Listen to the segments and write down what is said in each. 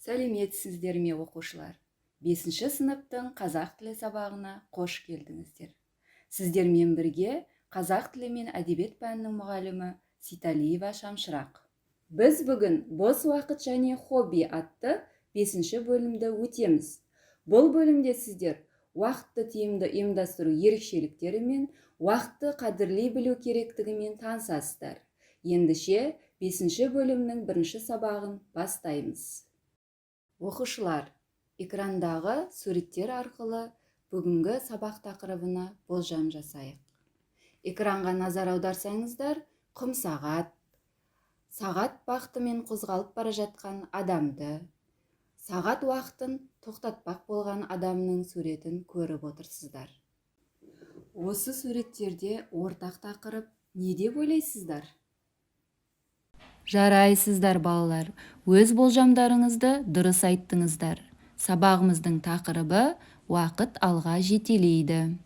Сәлеметсіздер ме оқушылар? 5-ші сыныптың қазақ тілі сабағына қош келдіңіздер. Сіздермен бірге қазақ тілі мен әдебиет пәнінің мұғалімі Ситалиева Шамшырақ. Біз бүгін бос уақыт және хобби атты 5-ші бөлімді өтеміз. Бұл бөлімде сіздер уақытты тиімді ұйымдастыру ерекшеліктері мен уақытты қадірлей білу керектігімен танысасыздар. Ендеше 5-ші бөлімнің 1-ші сабағын бастаймыз. Оқушылар, экрандағы суреттер арқылы бүгінгі сабақ тақырыбына болжам жасайық. Экранға назар аударсаңыздар, құм сағат, сағат бақытымен қозғалып бара жатқан адамды, сағат уақытын тоқтатпақ болған адамның суретін көріп отырсыздар. Осы суреттерде ортақ тақырып не деп ойлайсыздар? Жарайсыздар балалар, өз болжамдарыңызды дұрыс айттыңыздар. Сабағымыздың тақырыбы уақыт алға жетелейді.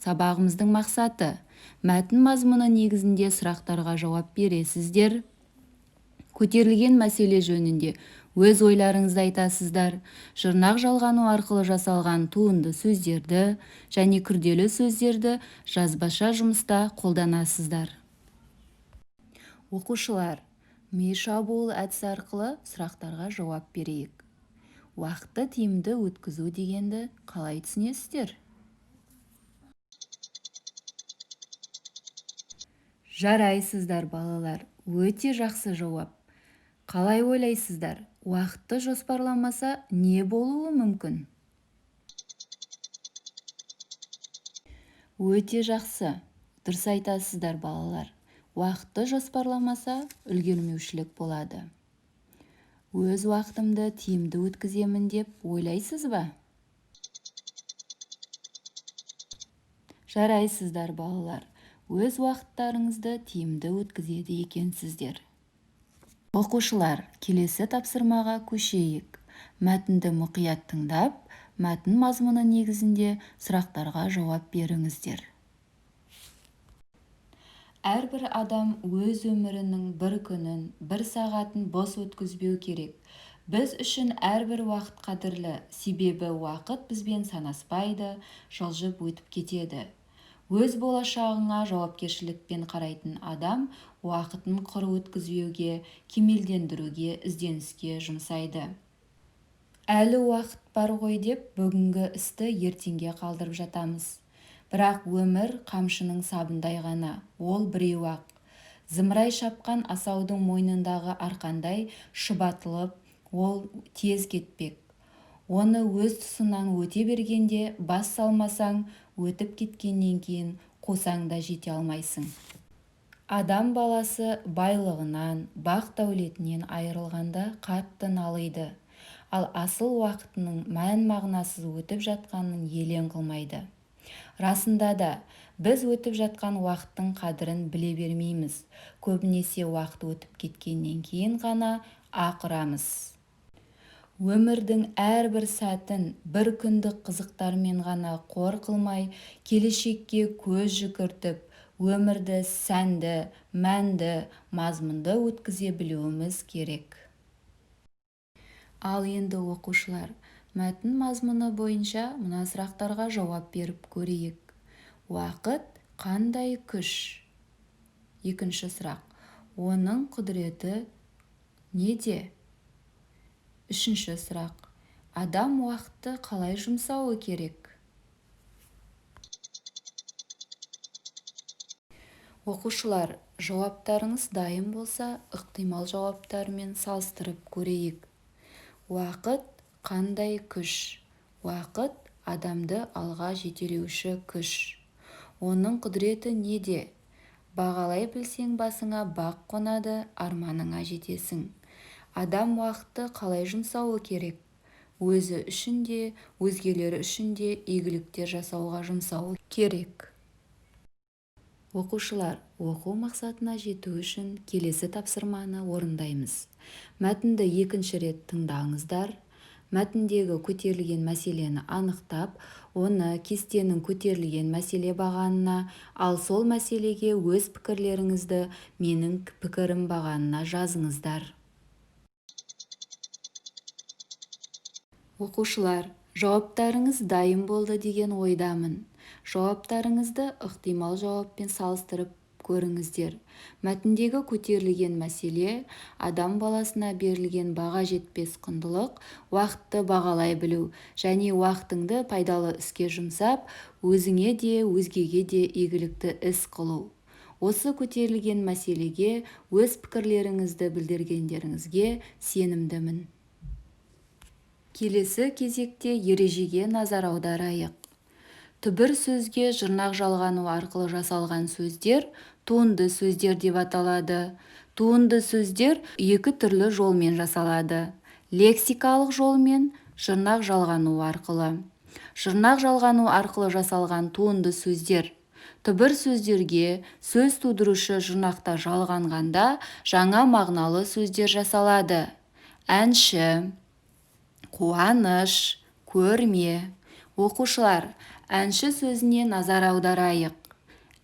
Сабағымыздың мақсаты мәтін мазмұны негізінде сұрақтарға жауап бересіздер. Көтерілген мәселе жөнінде өз ойларыңызды айтасыздар. Жұрнақ жалғану арқылы жасалған туынды сөздерді және күрделі сөздерді жазбаша жұмыста қолданасыздар. Оқушылар, ми шабуыл әдісі арқылы сұрақтарға жауап берейік. Уақытты тиімді өткізу дегенді қалай түсінесіздер? Жарайсыздар балалар, өте жақсы жауап. Қалай ойлайсыздар? Уақытты жоспарламаса не болуы мүмкін? Өте жақсы. Дұрыс айтасыздар балалар. Уақытты жоспарламаса үлгермеушілік болады. Өз уақытымды тиімді өткіземін деп ойлайсыз ба? Жарайсыздар балалар. Өз уақыттарыңызды тиімді өткізеді екенсіздер. Оқушылар, келесі тапсырмаға көшейік. Мәтінді мұқият тыңдап, мәтін мазмұны негізінде сұрақтарға жауап беріңіздер. Әрбір адам өз өмірінің бір күнін, бір сағатын бос өткізбеу керек. Біз үшін әрбір уақыт қадірлі, себебі уақыт бізбен санаспайды, жылжып өтіп кетеді. Өз болашағыңа жауапкершілікпен қарайтын адам уақытын құр өткізбеуге, кемелдендіруге, ізденіске жұмсайды. Әлі уақыт бар ғой деп бүгінгі істі ертеңге қалдырып жатамыз. Бірақ өмір қамшының сабындай ғана, ол біреу-ақ. Зымырай шапқан асаудың мойнындағы арқандай шұбатылып, ол тез кетпек. Оны өз тұсынан өте бергенде бас салмасаң, өтіп кеткеннен кейін қусаң да жете алмайсың. Адам баласы байлығынан, бақ-дәулетінен айырылғанда қатты налиды, ал асыл уақытының мән-мағынасыз өтіп жатқанын елең қылмайды. Расында да, біз өтіп жатқан уақыттың қадірін біле бермейміз. Көбінесе уақыт өтіп кеткеннен кейін ғана ақырамыз. Өмірдің әрбір сәтін бір күндік қызықтармен ғана қор қылмай, келешекке көз жүгіртіп, өмірді сәнді, мәнді, мазмұнды өткізе білуіміз керек. Ал енді оқушылар, мәтін мазмұны бойынша мына сұрақтарға жауап беріп көрейік. Уақыт қандай күш? Екінші сұрақ. Оның құдіреті неде? Үшінші сұрақ. Адам уақытты қалай жұмсауы керек? Оқушылар, жауаптарыңыз дайын болса, ықтимал жауаптармен салыстырып көрейік. Уақыт қандай күш? Уақыт адамды алға жетелеуші күш. Оның құдіреті неде? Бағалай білсең басыңа бақ қонады, арманыңа жетесің. Адам уақытты қалай жұмсауы керек? Өзі үшін де, өзгелері үшін де игіліктер жасауға жұмсауы керек. Оқушылар, оқу мақсатына жету үшін келесі тапсырманы орындаймыз. Мәтінді екінші рет тыңдаңыздар. Мәтіндегі көтерілген мәселені анықтап, оны кестенің көтерілген мәселе бағанына, ал сол мәселеге өз пікірлеріңізді менің пікірім бағанына жазыңыздар. Оқушылар, жауаптарыңыз дайын болды деген ойдамын. Жауаптарыңызды ықтимал жауаппен салыстырып көріңіздер. Мәтіндегі көтерілген мәселе, адам баласына берілген баға жетпес құндылық, уақытты бағалай білу және уақытыңды пайдалы іске жұмсап, өзіңе де өзгеге де игілікті іс қылу. Осы көтерілген мәселеге өз пікірлеріңізді білдіргендеріңізге сенімдімін. Келесі кезекте ережеге назар аударайық. Түбір сөзге жұрнақ жалғану арқылы жасалған сөздер туынды сөздер деп аталады. Туынды сөздер екі түрлі жолмен жасалады. Лексикалық жолмен жұрнақ жалғану арқылы. Жұрнақ жалғану арқылы жасалған туынды сөздер. Түбір сөздерге сөз тудырушы жұрнақта жалғанғанда жаңа мағыналы сөздер жасалады. Әнші, қуаныш, көрме. Оқушылар, әнші сөзіне назар аударайық.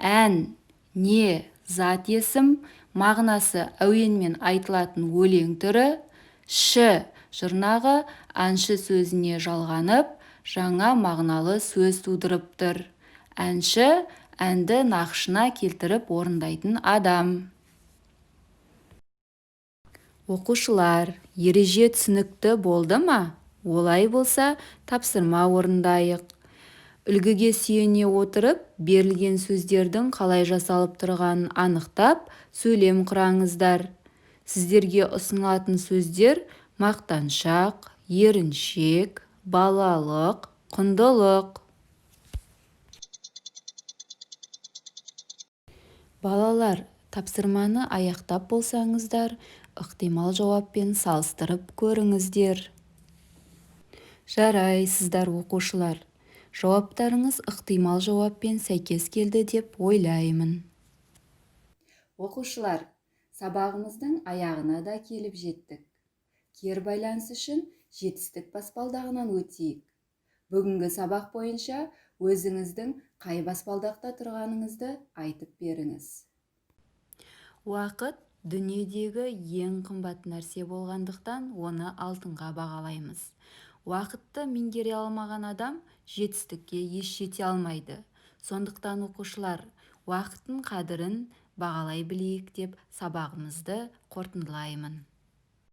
Ән, не, зат есім, мағынасы әуенмен айтылатын өлең түрі. Ш, жұрнағы әнші сөзіне жалғанып, жаңа мағыналы сөз тудырып тұр. Әнші, әнді нақышына келтіріп орындайтын адам. Оқушылар, ереже түсінікті болды ма? Олай болса, тапсырма орындайық. Үлгіге сүйене отырып, берілген сөздердің қалай жасалып тұрғанын анықтап, сөйлем құраңыздар. Сіздерге ұсынылатын сөздер мақтаншақ, еріншек, балалық, құндылық. Балалар, тапсырманы аяқтап болсаңыздар, ықтимал жауаппен салыстырып көріңіздер. Жарайсыздар оқушылар. Жауаптарыңыз ықтимал жауаппен сәйкес келді деп ойлаймын. Оқушылар, сабағымыздың аяғына да келіп жеттік. Кері байланыс үшін жетістік баспалдағынан өтейік. Бүгінгі сабақ бойынша өзіңіздің қай баспалдақта тұрғаныңызды айтып беріңіз. Уақыт дүниедегі ең қымбат нәрсе болғандықтан оны алтынға бағалаймыз. Уақытты меңгере алмаған адам жетістікке еш жете алмайды. Сондықтан оқушылар, уақыттың қадірін бағалай білейік деп сабағымызды қорытындылаймын.